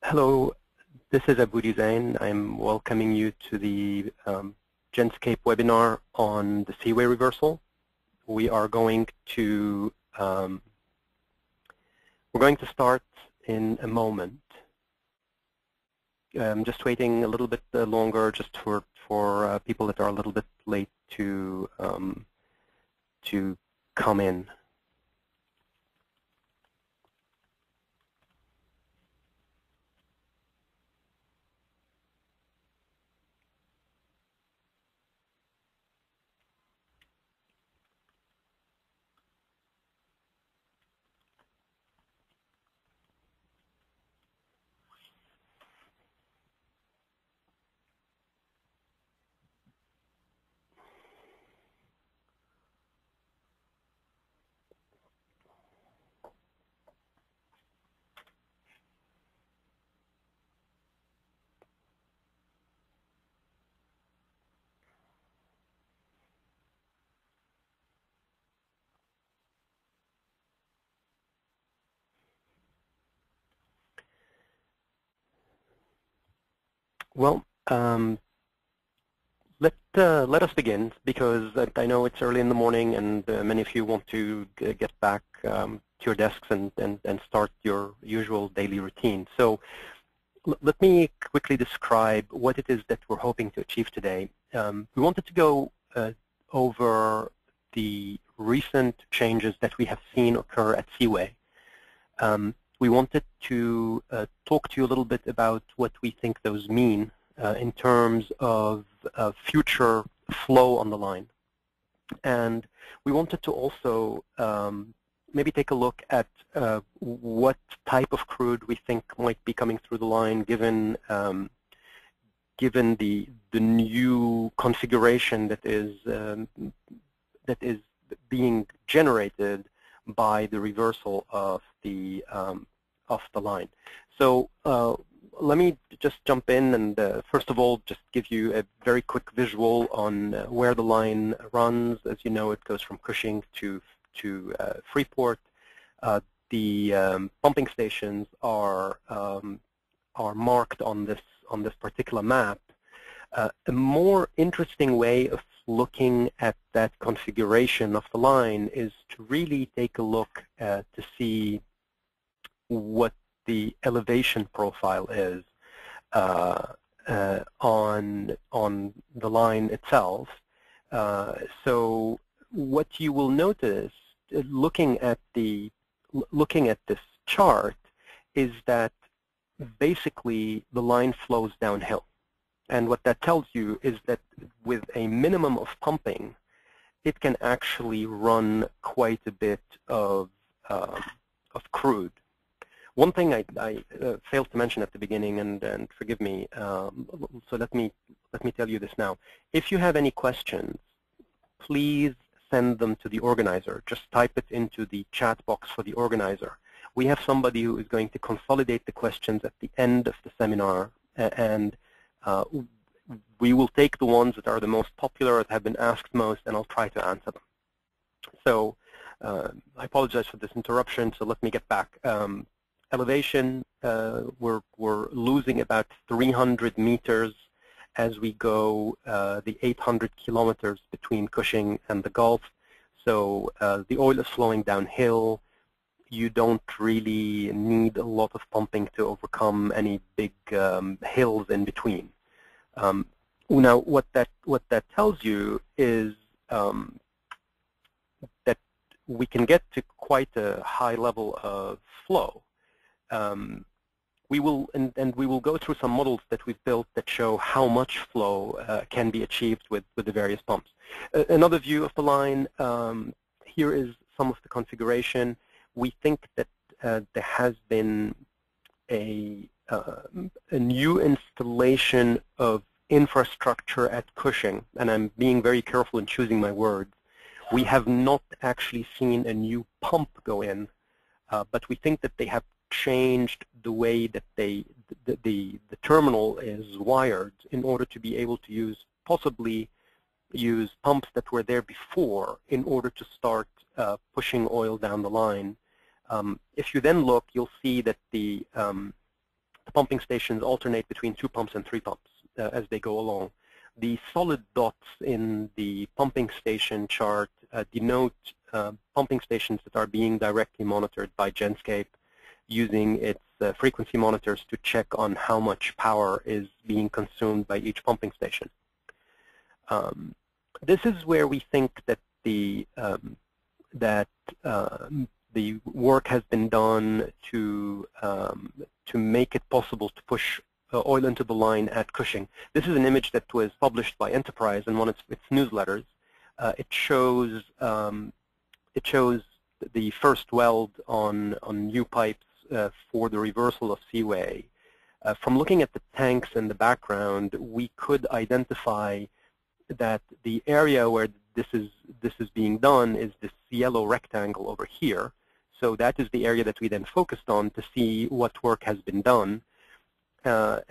Hello, this is Abu Zain. I'm welcoming you to the Genscape webinar on the Seaway reversal. We are going to start in a moment. I'm just waiting a little bit longer, just for people that are a little bit late to come in. Well, let us begin, because I know it's early in the morning and many of you want to get back to your desks and start your usual daily routine. So let me quickly describe what it is that we're hoping to achieve today. We wanted to go over the recent changes that we have seen occur at Seaway. We wanted to talk to you a little bit about what we think those mean in terms of future flow on the line. And we wanted to also maybe take a look at what type of crude we think might be coming through the line, given the new configuration that is being generated by the reversal of the line. So let me just jump in and first of all just give you a very quick visual on where the line runs. As you know, it goes from Cushing to Freeport. The pumping stations are marked on this particular map. A more interesting way of looking at that configuration of the line is to really take a look to see what the elevation profile is on the line itself. So what you will notice, looking at this chart, is that basically the line flows downhill. And what that tells you is that with a minimum of pumping, it can actually run quite a bit of crude. One thing I failed to mention at the beginning, and forgive me, so let me tell you this now. If you have any questions, please send them to the organizer. Just type it into the chat box for the organizer. We have somebody who is going to consolidate the questions at the end of the seminar, and we will take the ones that are the most popular, that have been asked most, and I'll try to answer them. So I apologize for this interruption, so let me get back. Elevation, we're losing about 300 meters as we go the 800 kilometers between Cushing and the Gulf. So the oil is flowing downhill. You don't really need a lot of pumping to overcome any big hills in between. Now, what that tells you is that we can get to quite a high level of flow. We will go through some models that we've built that show how much flow can be achieved with the various pumps. Another view of the line, here is some of the configuration. We think that there has been a new installation of infrastructure at Cushing, and I'm being very careful in choosing my words. We have not actually seen a new pump go in, but we think that they have changed the way that the terminal is wired in order to be able to possibly use pumps that were there before in order to start pushing oil down the line. If you then look, you'll see that the pumping stations alternate between 2 pumps and 3 pumps as they go along. The solid dots in the pumping station chart denote pumping stations that are being directly monitored by Genscape using its frequency monitors to check on how much power is being consumed by each pumping station. This is where we think that the work has been done to make it possible to push oil into the line at Cushing. This is an image that was published by Enterprise in one of its newsletters. It shows the first weld on new pipes for the reversal of Seaway. From looking at the tanks in the background, we could identify that the area where this is being done is this yellow rectangle over here. So that is the area that we then focused on to see what work has been done. What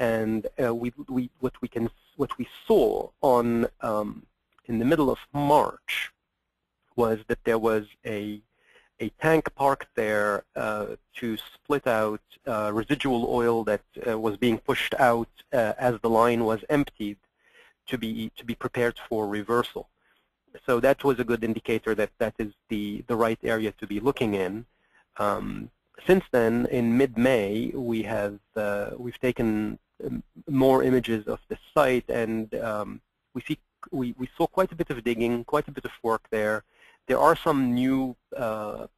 we saw on in the middle of March was that there was a tank parked there to split out residual oil that was being pushed out as the line was emptied to be prepared for reversal. So that was a good indicator that that is the right area to be looking in. Since then, in mid-May, we've taken more images of the site, and we saw quite a bit of digging, quite a bit of work there. There are some new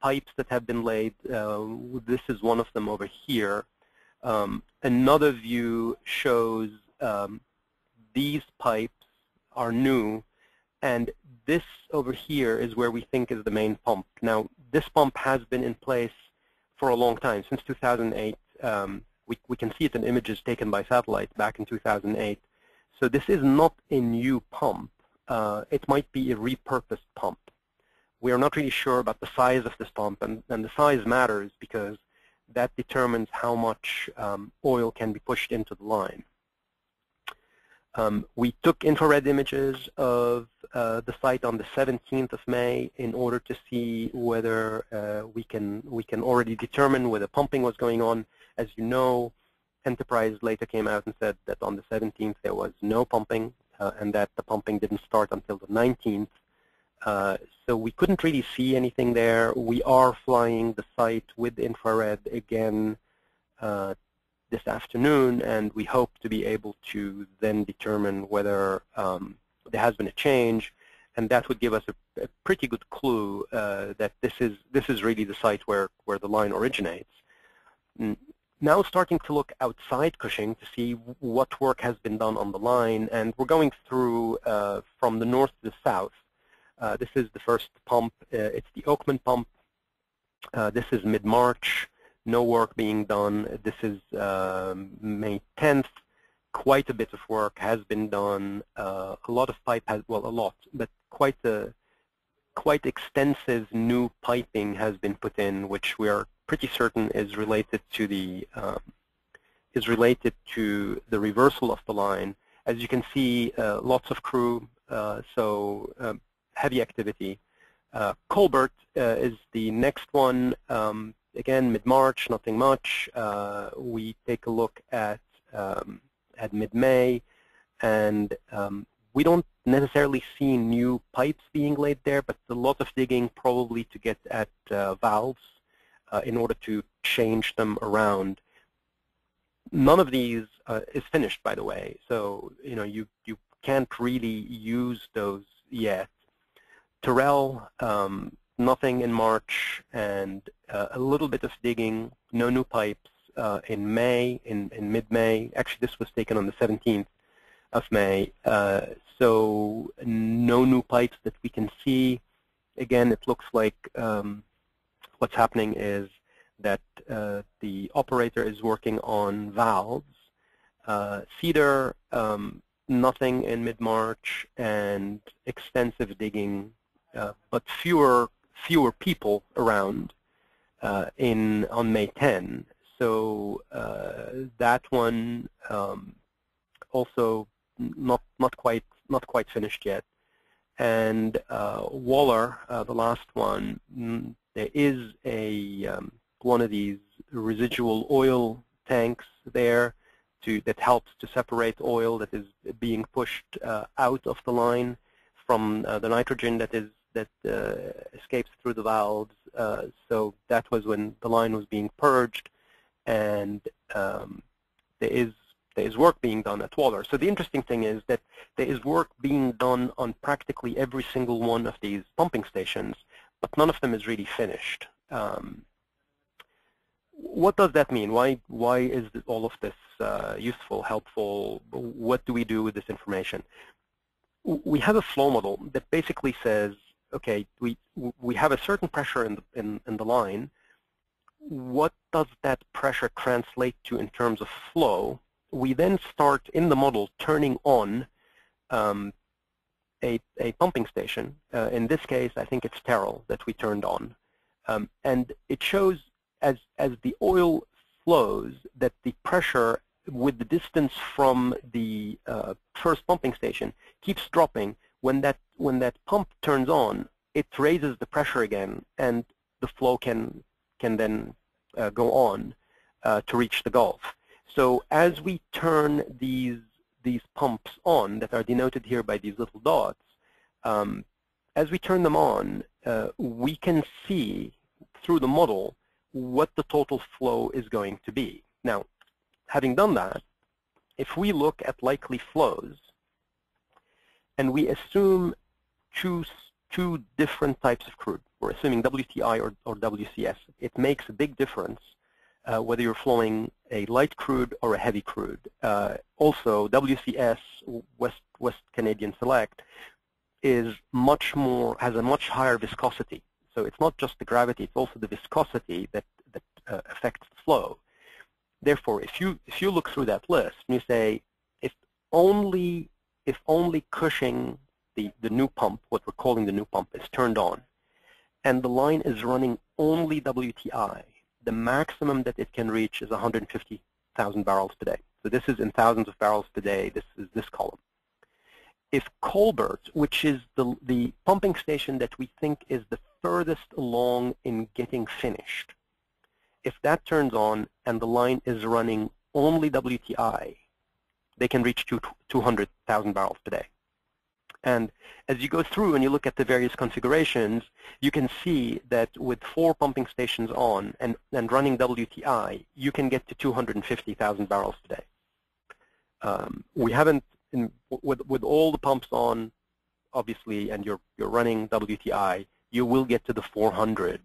pipes that have been laid. This is one of them over here. Another view shows these pipes are new, and this over here is where we think is the main pump. Now, this pump has been in place for a long time, since 2008. We can see it in images taken by satellite back in 2008. So this is not a new pump. It might be a repurposed pump. We are not really sure about the size of this pump, and the size matters because that determines how much oil can be pushed into the line. We took infrared images of the site on the 17th of May in order to see whether we can already determine whether pumping was going on. As you know, Enterprise later came out and said that on the 17th there was no pumping and that the pumping didn't start until the 19th. So we couldn't really see anything there. We are flying the site with infrared again this afternoon, and we hope to be able to then determine whether there has been a change, and that would give us a pretty good clue that this is really the site where the line originates. Now starting to look outside Cushing to see what work has been done on the line, and we're going through from the north to the south. This is the first pump. It's the Oakman pump. This is mid-March. No work being done. This is May 10th. Quite a bit of work has been done. A lot of pipe has, well, a lot, but quite extensive new piping has been put in, which we are pretty certain is related to the reversal of the line. As you can see, lots of crew, so heavy activity. Colbert is the next one. Again, mid-March, nothing much. We take a look at mid-May, and we don't necessarily see new pipes being laid there, but a lot of digging probably to get at valves in order to change them around. None of these is finished, by the way, so you can't really use those yet. Terrell, nothing in March, and a little bit of digging, no new pipes in May, in mid-May. Actually, this was taken on the 17th of May, so no new pipes that we can see. Again, it looks like what's happening is that the operator is working on valves. Cedar, nothing in mid-March, and extensive digging, but fewer people around on May 10. So that one also not quite finished yet. And Waller, the last one, there is a one of these residual oil tanks there. that helps to separate oil that is being pushed out of the line from the nitrogen that escapes through the valves. So that was when the line was being purged, and there is work being done at Waller. So the interesting thing is that there is work being done on practically every single one of these pumping stations, but none of them is really finished. What does that mean? Why is all of this useful, helpful? What do we do with this information? We have a flow model that basically says, okay, we have a certain pressure in the line. What does that pressure translate to in terms of flow? We then start in the model turning on a pumping station. In this case, I think it's Terrell that we turned on. And it shows as the oil flows that the pressure with the distance from the first pumping station keeps dropping. When that pump turns on, it raises the pressure again, and the flow can then go on to reach the Gulf. So as we turn these pumps on that are denoted here by these little dots, as we turn them on, we can see through the model what the total flow is going to be. Now, having done that, if we look at likely flows and we assume two different types of crude, we're assuming WTI or WCS, it makes a big difference whether you're flowing a light crude or a heavy crude. Also, WCS, West Canadian Select, has a much higher viscosity. So it's not just the gravity, it's also the viscosity that affects the flow. Therefore, if you look through that list and you say, if only Cushing, the new pump, what we're calling the new pump, is turned on, and the line is running only WTI, the maximum that it can reach is 150,000 barrels per day. So this is in thousands of barrels per day. This is this column. If Colbert, which is the pumping station that we think is the furthest along in getting finished, if that turns on and the line is running only WTI, they can reach 200,000 barrels per day. And as you go through and you look at the various configurations, you can see that with 4 pumping stations on and running WTI, you can get to 250,000 barrels per day. We haven't, with all the pumps on, obviously, and you're running WTI, you will get to the 400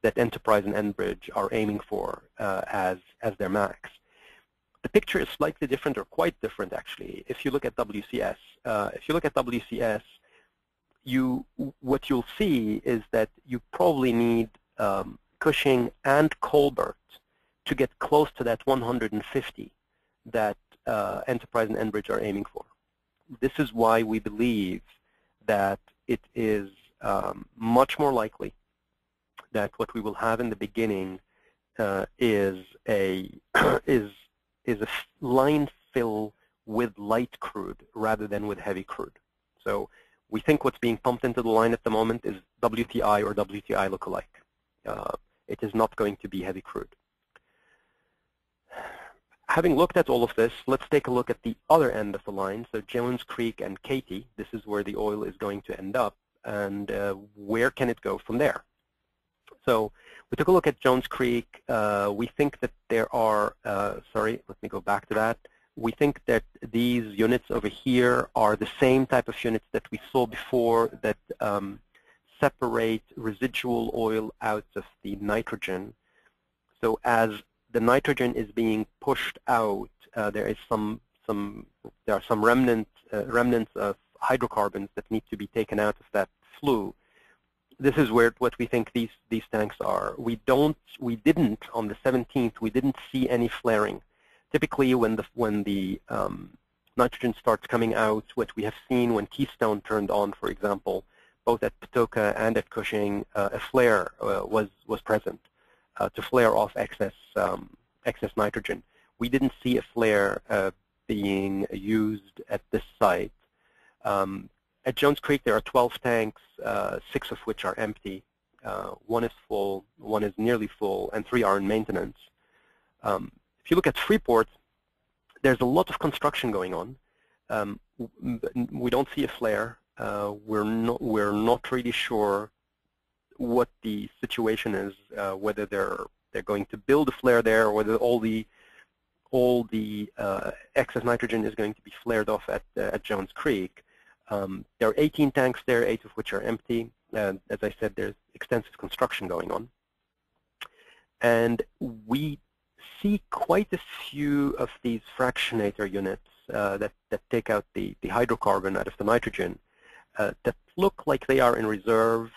that Enterprise and Enbridge are aiming for as their max. The picture is slightly different, or quite different, actually. If you look at WCS, what you'll see is that you probably need Cushing and Colbert to get close to that 150 that Enterprise and Enbridge are aiming for. This is why we believe that it is much more likely that what we will have in the beginning is a line fill with light crude rather than with heavy crude. So we think what's being pumped into the line at the moment is WTI or WTI lookalike. It is not going to be heavy crude. Having looked at all of this, let's take a look at the other end of the line, so Jones Creek and Katy. This is where the oil is going to end up, and where can it go from there? So we took a look at Jones Creek. We think that there are, sorry, let me go back to that. We think that these units over here are the same type of units that we saw before that separate residual oil out of the nitrogen. So as the nitrogen is being pushed out, there are some remnants of hydrocarbons that need to be taken out of that flue. This is what we think these tanks are. We didn't on the 17th. We didn't see any flaring. Typically, when the nitrogen starts coming out, what we have seen when Keystone turned on, for example, both at Patoka and at Cushing, a flare was present to flare off excess nitrogen. We didn't see a flare being used at this site. At Jones Creek, there are 12 tanks, 6 of which are empty. 1 is full, 1 is nearly full, and 3 are in maintenance. If you look at Freeport, There's a lot of construction going on. We don't see a flare. We're not really sure what the situation is, whether they're going to build a flare there, or whether all the excess nitrogen is going to be flared off at Jones Creek. There are 18 tanks there, 8 of which are empty. As I said, there's extensive construction going on. And we see quite a few of these fractionator units that take out the hydrocarbon out of the nitrogen that look like they are in reserve.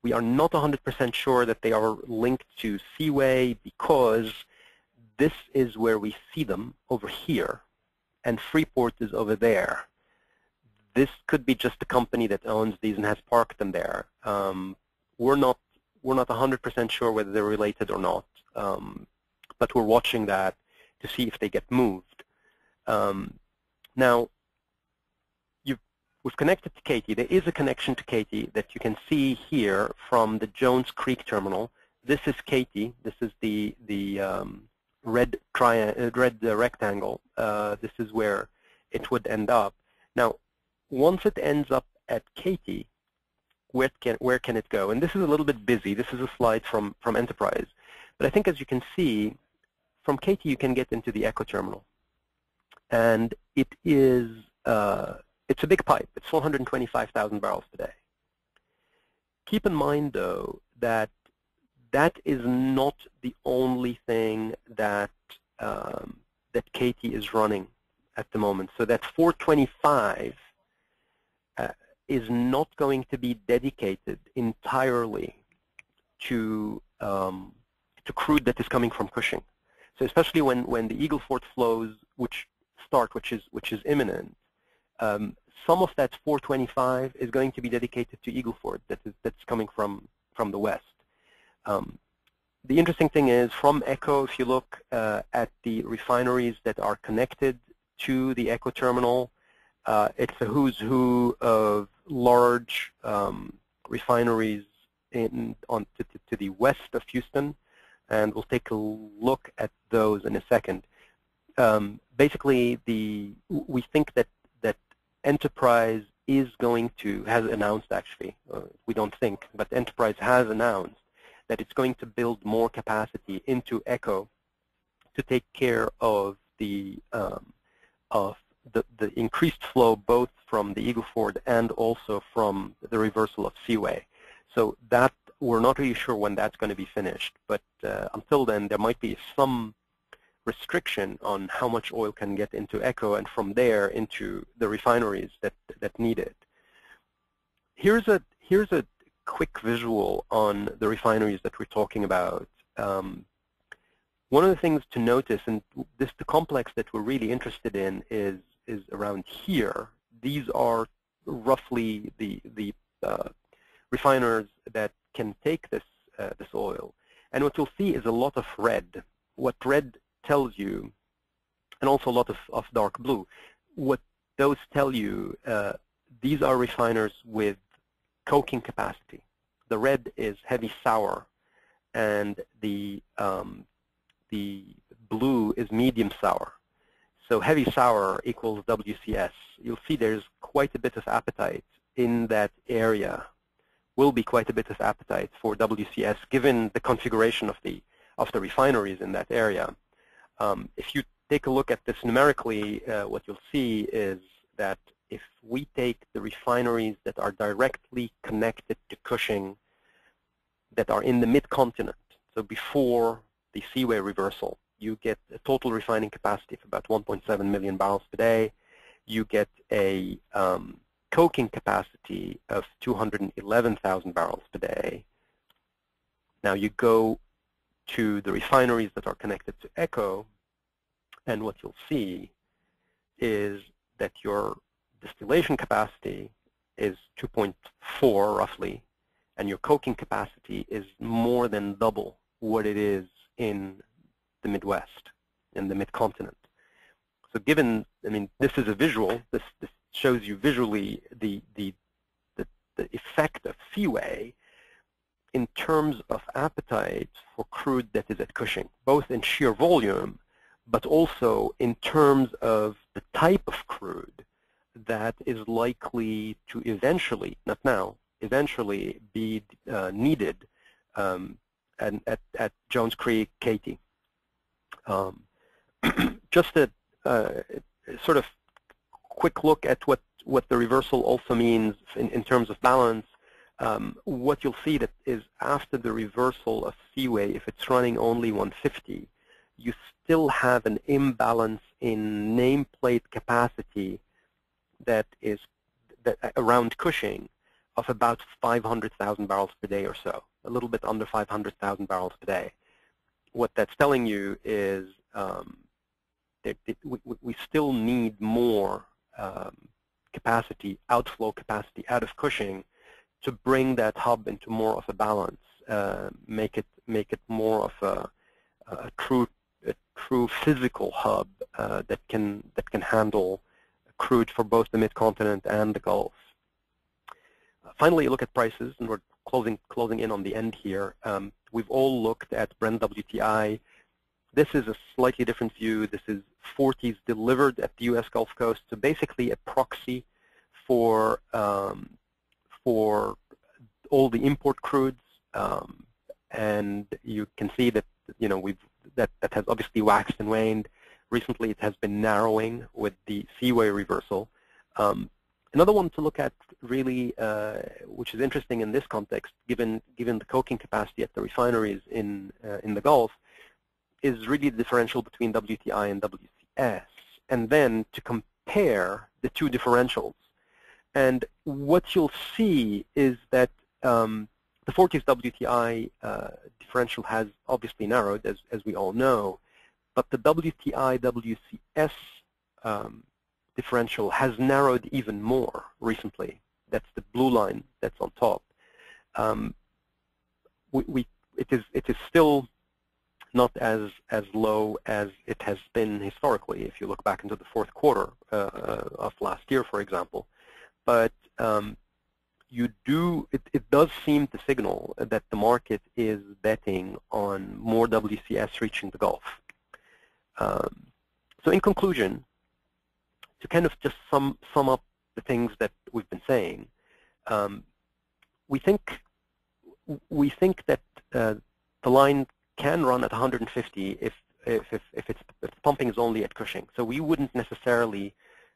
We are not 100% sure that they are linked to Seaway, because this is where we see them over here, and Freeport is over there. This could be just a company that owns these and has parked them there. We're not 100% sure whether they're related or not, but we're watching that to see if they get moved. Now, we've connected to Katy. There is a connection to Katy that you can see here from the Jones Creek terminal. This is Katy. This is the red rectangle. This is where it would end up. Now, once it ends up at Katy, where can it go? And this is a little bit busy. This is a slide from Enterprise. But I think, as you can see, from Katy you can get into the Echo terminal. And it is it's a big pipe. It's 425,000 barrels per day. Keep in mind, though, that that is not the only thing that that Katy is running at the moment. So that 425 is not going to be dedicated entirely to crude that is coming from Cushing. So especially when the Eagle Ford flows, which is imminent, some of that 425 is going to be dedicated to Eagle Ford that's coming from the west. The interesting thing is, from Echo, if you look at the refineries that are connected to the Echo terminal, it's a who's who of large refineries to the west of Houston, and we'll take a look at those in a second. Basically, we think that Enterprise is going to, has announced actually, we don't think, but Enterprise has announced that it's going to build more capacity into Echo to take care of the increased flow, both from the Eagle Ford and also from the reversal of Seaway. So that, we're not really sure when that's going to be finished, but until then there might be some restriction on how much oil can get into Echo, and from there into the refineries that need it. Here's a quick visual on the refineries that we're talking about. One of the things to notice, and the complex that we're really interested in is around here. These are roughly the refiners that can take this oil, and what you'll see is a lot of red. What red tells you, and also a lot of dark blue, what those tell you, these are refiners with coking capacity. The red is heavy sour, and the blue is medium sour. So heavy sour equals WCS. You'll see there's quite a bit of appetite in that area. Will be quite a bit of appetite for WCS, given the configuration of the refineries in that area. If you take a look at this numerically, what you'll see is that if we take the refineries that are directly connected to Cushing, that are in the mid-continent, so before the Seaway reversal, you get a total refining capacity of about 1.7 million barrels per day. You get a coking capacity of 211,000 barrels per day. Now you go to the refineries that are connected to Echo, and what you'll see is that your distillation capacity is 2.4 roughly, and your coking capacity is more than double what it is in the Midwest, in the mid-continent. So given, I mean, this is a visual, this shows you visually the effect of Seaway in terms of appetite for crude that is at Cushing, both in sheer volume, but also in terms of the type of crude that is likely to eventually, not now, eventually be needed at Jones Creek, Katy. Just a sort of quick look at what the reversal also means in terms of balance. What you'll see that is after the reversal of Seaway, if it's running only 150, you still have an imbalance in nameplate capacity that is around Cushing of about 500,000 barrels per day or so, a little bit under 500,000 barrels per day. What that's telling you is that we still need more capacity, outflow capacity out of Cushing to bring that hub into more of a balance, make it more of a true physical hub that can handle crude for both the Mid-Continent and the Gulf. Finally, look at prices, and we're closing in on the end here. We've all looked at Brent WTI. This is a slightly different view. This is 40s delivered at the U.S. Gulf Coast, so basically a proxy for all the import crudes, and you can see that that has obviously waxed and waned. Recently, it has been narrowing with the Seaway reversal. Another one to look at, really, which is interesting in this context, given the coking capacity at the refineries in the Gulf, is really the differential between WTI and WCS, and then to compare the two differentials. And what you'll see is that the 40s WTI differential has obviously narrowed, as we all know, but the WTI WCS differential has narrowed even more recently. That's the blue line that's on top. It is still not as low as it has been historically, if you look back into the fourth quarter of last year, for example. But it does seem to signal that the market is betting on more WCS reaching the Gulf. So in conclusion, to kind of just sum up the things that we've been saying, we think that the line can run at 150 if pumping is only at Cushing. So we wouldn't necessarily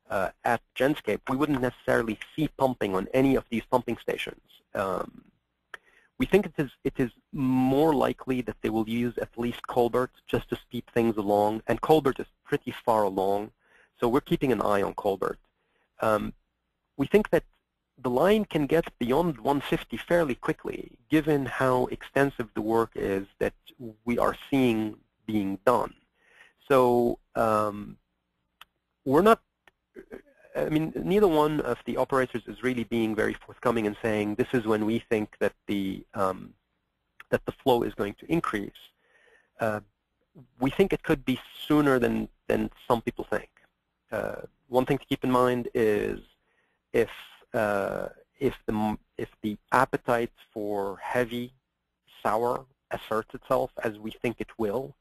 at Genscape, we wouldn't necessarily see pumping on any of these pumping stations. We think it is more likely that they will use at least Colbert just to speed things along, and Colbert is pretty far along, so we're keeping an eye on Colbert. We think that the line can get beyond 150 fairly quickly, given how extensive the work is that we are seeing being done. So we're not, I mean, neither one of the operators is really being very forthcoming and saying this is when we think that the flow is going to increase. We think it could be sooner than some people think. One thing to keep in mind is if the appetite for heavy sour asserts itself, as we think it will,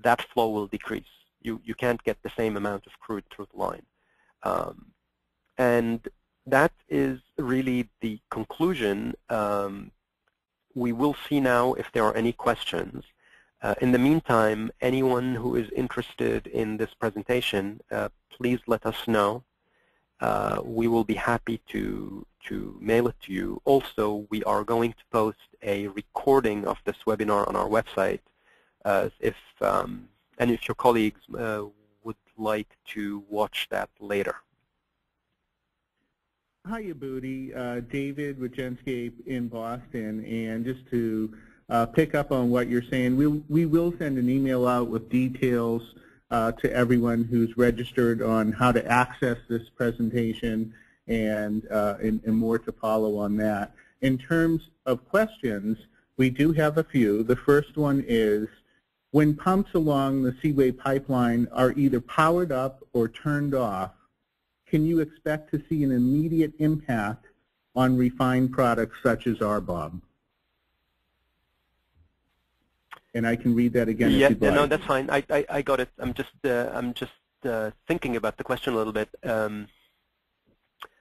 that flow will decrease. You can't get the same amount of crude through the line. And that is really the conclusion. We will see now if there are any questions. In the meantime, anyone who is interested in this presentation, please let us know. We will be happy to mail it to you. Also, we are going to post a recording of this webinar on our website. If your colleagues would like to watch that later. Hi, Abudi. David with Genscape in Boston. And just to pick up on what you're saying, we will send an email out with details to everyone who's registered on how to access this presentation and more to follow on that. In terms of questions, we do have a few. The first one is, when pumps along the Seaway pipeline are either powered up or turned off, can you expect to see an immediate impact on refined products such as RBOB? and I can read that again Yeah, if you'd like. no, that's fine. I got it. I'm just thinking about the question a little bit.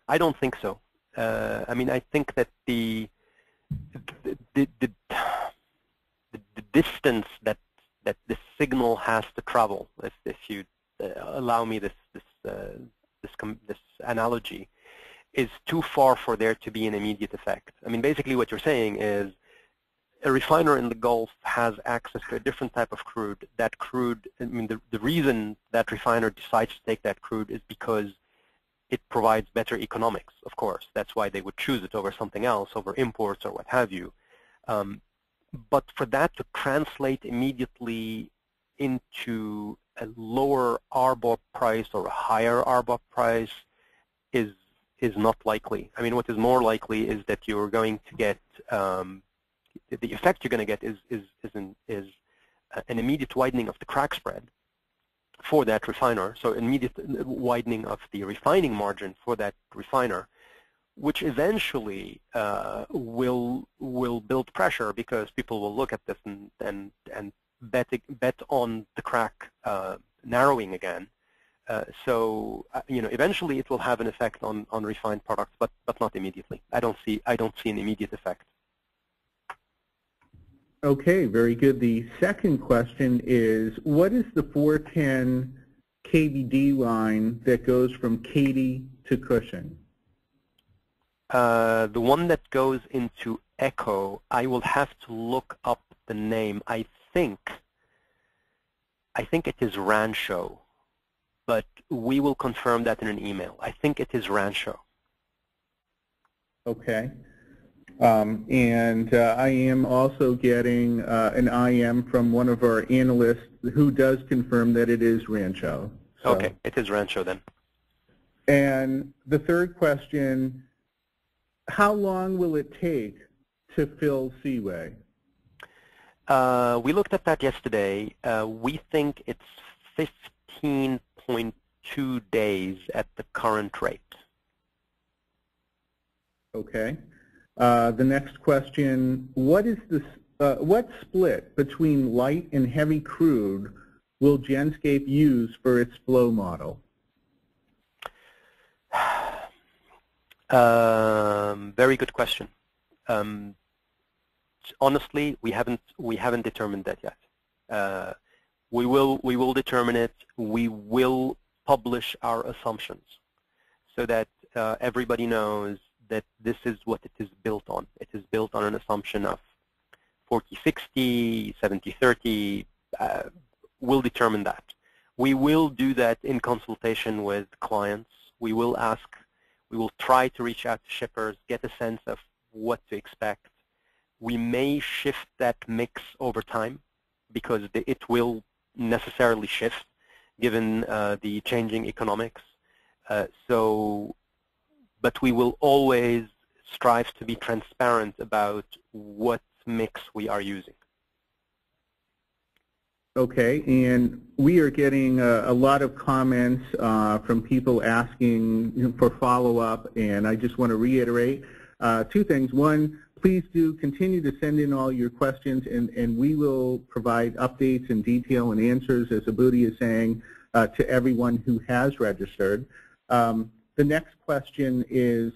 I don't think so. I mean, I think that the, the, the distance that the signal has to travel, if you allow me this analogy, is too far for there to be an immediate effect. I mean, basically what you're saying is a refiner in the Gulf has access to a different type of crude. That crude, I mean, the reason that refiner decides to take that crude is because it provides better economics, of course. That's why they would choose it over something else, over imports or what have you. But for that to translate immediately into a lower RBOB price or a higher RBOB price is not likely. I mean, what is more likely is that you're going to get the effect you're going to get is an immediate widening of the crack spread for that refiner, so immediate widening of the refining margin for that refiner, which eventually will build pressure because people will look at this and bet on the crack narrowing again. So you know, eventually it will have an effect on refined products, but not immediately. I don't see an immediate effect. Okay, very good. The second question is, what is the 410 KVD line that goes from Katy to Cushing? The one that goes into Echo, I will have to look up the name. I think it is Rancho, but we will confirm that in an email. I think it is Rancho. Okay. And I am also getting an IM from one of our analysts who does confirm that it is Rancho. So. Okay, it is Rancho then. And the third question, how long will it take to fill Seaway? We looked at that yesterday. We think it's 15.2 days at the current rate. Okay. The next question, what split between light and heavy crude will Genscape use for its flow model? Very good question. Honestly, we haven't determined that yet. We will determine it. We will publish our assumptions so that everybody knows that this is what it is built on. It is built on an assumption of 40-60, 70-30. We'll determine that. We will do that in consultation with clients. We will try to reach out to shippers, get a sense of what to expect. We may shift that mix over time because it will necessarily shift given the changing economics. But we will always strive to be transparent about what mix we are using. Okay, and we are getting a lot of comments from people asking for follow-up, and I just want to reiterate two things. One, please do continue to send in all your questions, and we will provide updates and detail and answers, as Abudi is saying, to everyone who has registered. The next question is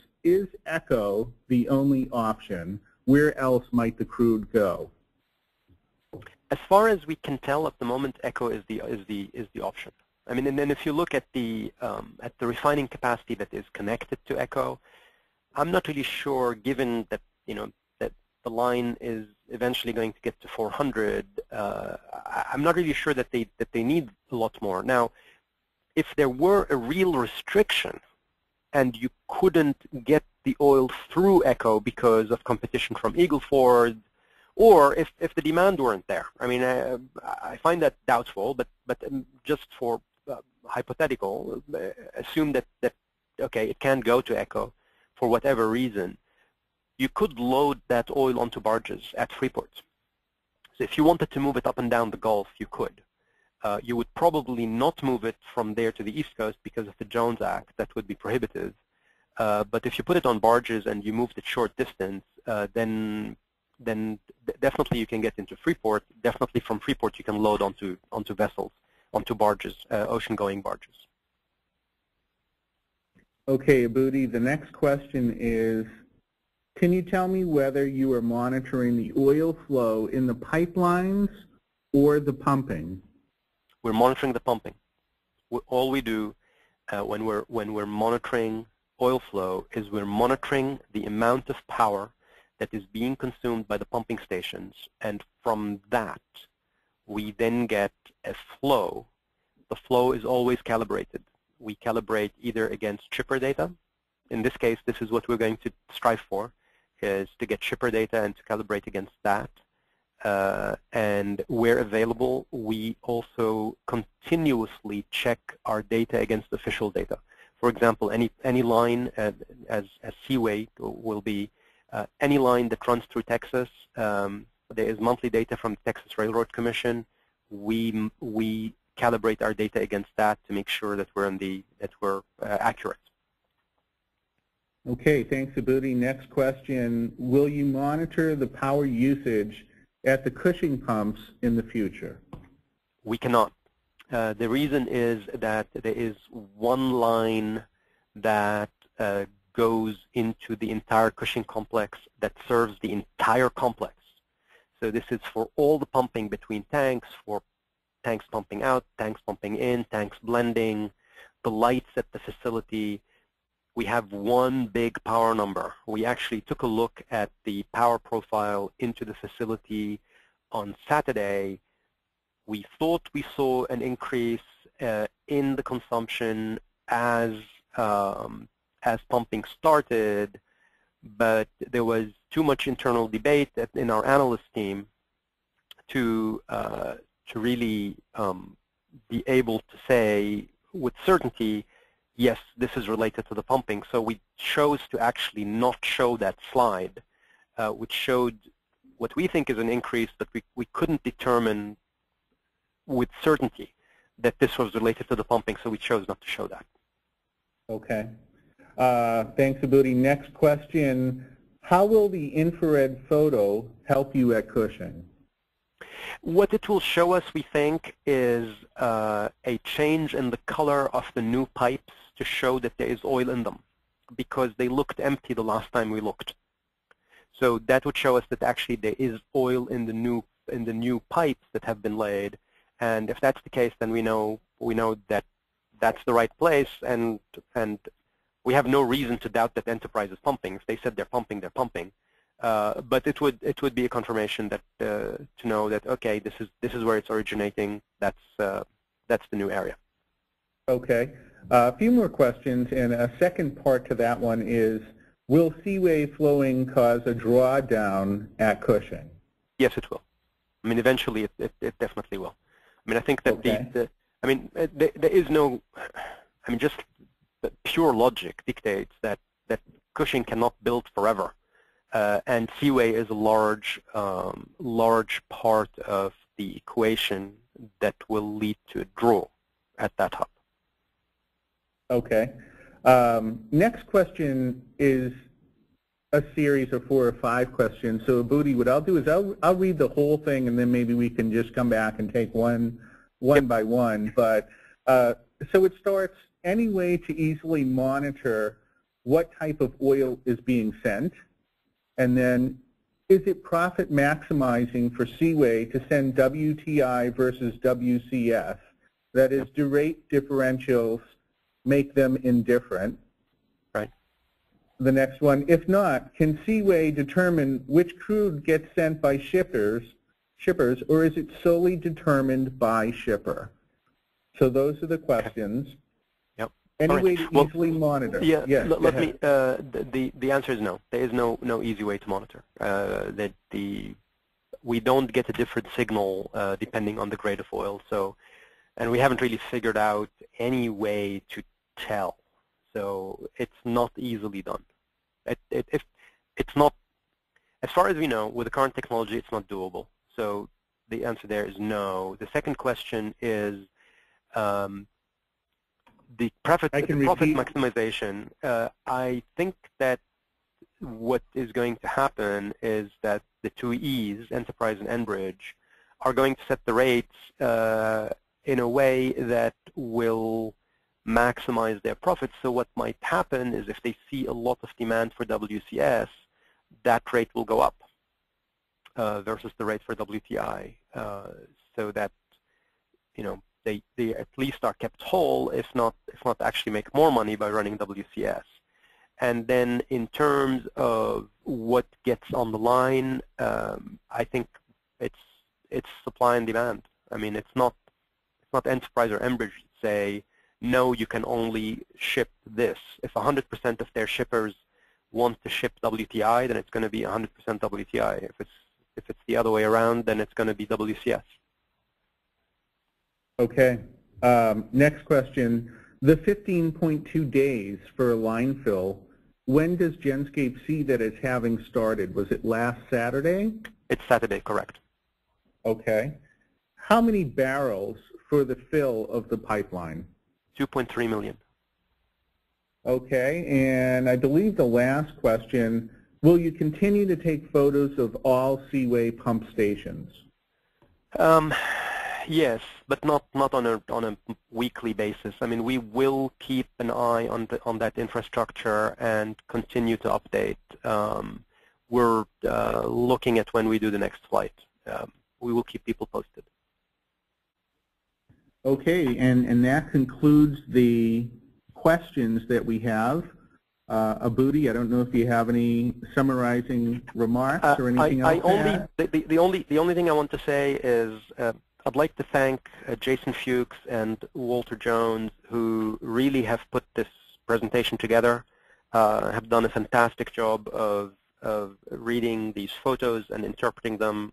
Echo the only option? Where else might the crude go? As far as we can tell at the moment, Echo is the option. I mean, and then if you look at the refining capacity that is connected to Echo, I'm not really sure, given that that the line is eventually going to get to 400. I'm not really sure that they need a lot more. Now, if there were a real restriction and you couldn't get the oil through Echo because of competition from Eagle Ford, or if the demand weren't there. I mean, I find that doubtful, but just for hypothetical, assume that okay, it can go to Echo for whatever reason. You could load that oil onto barges at Freeport. So if you wanted to move it up and down the Gulf, you could. You would probably not move it from there to the East Coast because of the Jones Act. That would be prohibitive. But if you put it on barges and you moved it short distance, then then definitely you can get into Freeport. Definitely from Freeport you can load onto vessels, onto barges, ocean-going barges. Okay, Abudi, the next question is, can you tell me whether you are monitoring the oil flow in the pipelines or the pumping? We're monitoring the pumping. All we do when we're monitoring oil flow is we're monitoring the amount of power that is being consumed by the pumping stations, and from that we then get a flow. The flow is always calibrated. We calibrate either against shipper data. In this case, this is what we're going to strive for, is to get shipper data and to calibrate against that. And where available, we also continuously check our data against official data. For example, any line, as Seaway will be, any line that runs through Texas, there is monthly data from the Texas Railroad Commission. We calibrate our data against that to make sure that we're accurate. Okay, thanks, Abudi. Next question: will you monitor the power usage at the Cushing pumps in the future? We cannot. The reason is that there is one line that goes into the entire Cushing complex that serves the entire complex. So this is for all the pumping between tanks, for tanks pumping out, tanks pumping in, tanks blending, the lights at the facility. We have one big power number. We actually took a look at the power profile into the facility on Saturday. We thought we saw an increase in the consumption as pumping started, but there was too much internal debate in our analyst team to really be able to say with certainty, yes, this is related to the pumping. So we chose to actually not show that slide, which showed what we think is an increase, but we couldn't determine with certainty that this was related to the pumping, so we chose not to show that. Okay. Thanks, Abudi. Next question: how will the infrared photo help you at Cushing? What it will show us, we think, is a change in the color of the new pipes to show that there is oil in them, because they looked empty the last time we looked. So that would show us that actually there is oil in the new pipes that have been laid, and if that's the case, then we know that that's the right place, and we have no reason to doubt that Enterprise is pumping. If they said they're pumping, they're pumping. But it would be a confirmation that to know that, okay, this is where it's originating. That's the new area. Okay. A few more questions, and a second part to that one is: will Seaway flowing cause a drawdown at Cushing? Yes, it will. I mean, eventually, it definitely will. I mean, I think that okay. there is no. I mean, just the pure logic dictates that Cushing cannot build forever. And Seaway is a large part of the equation that will lead to a draw at that hub. Okay. Next question is a series of 4 or 5 questions. So, Abudi, what I'll do is I'll read the whole thing, and then maybe we can just come back and take one Yep. by one. But so it starts: any way to easily monitor what type of oil is being sent? And then, is it profit maximizing for Seaway to send WTI versus WCS? That is, do rate differentials make them indifferent? Right. The next one: if not, can Seaway determine which crude gets sent by shippers, or is it solely determined by shipper? So those are the questions. Yep. Any right. way to easily monitor? Yeah. Yes, Let me. The answer is no. There is no easy way to monitor. We don't get a different signal depending on the grade of oil. So, and we haven't really figured out any way to tell. So it's not easily done. It's not, as far as we know, with the current technology, it's not doable. So the answer there is no. The second question is the profit maximization. I think that what is going to happen is that the two E's, Enterprise and Enbridge, are going to set the rates in a way that will maximize their profits. So what might happen is if they see a lot of demand for WCS, that rate will go up versus the rate for WTI, so that they at least are kept whole, if not actually make more money by running WCS. And then in terms of what gets on the line, I think it's supply and demand. I mean, it's not Enterprise or Enbridge that say, no, you can only ship this. If 100% of their shippers want to ship WTI, then it's going to be 100% WTI. If it's the other way around, then it's going to be WCS. Okay. Next question. The 15.2 days for a line fill, when does Genscape see that it's having started? Was it last Saturday? It's Saturday, correct. Okay. How many barrels for the fill of the pipeline? 2.3 million. Okay. And I believe the last question, will you continue to take photos of all Seaway pump stations? Yes, but not on a weekly basis. I mean, we will keep an eye on that infrastructure and continue to update. We're looking at when we do the next flight. We will keep people posted. Okay, and that concludes the questions that we have. Abudi, I don't know if you have any summarizing remarks or anything else to add? The only thing I want to say is I'd like to thank Jason Fuchs and Walter Jones, who really have put this presentation together, have done a fantastic job of reading these photos and interpreting them,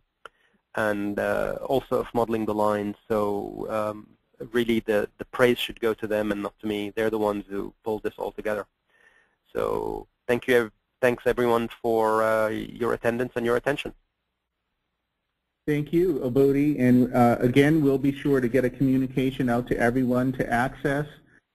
and also of modeling the lines. So really the praise should go to them and not to me. They're the ones who pulled this all together. So thanks everyone for your attendance and your attention. Thank you, Abudi. And again, we'll be sure to get a communication out to everyone to access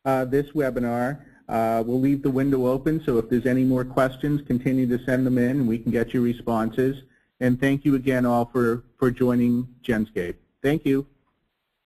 this webinar. We'll leave the window open, so if there's any more questions, continue to send them in and we can get your responses. And thank you again all for joining Genscape. Thank you.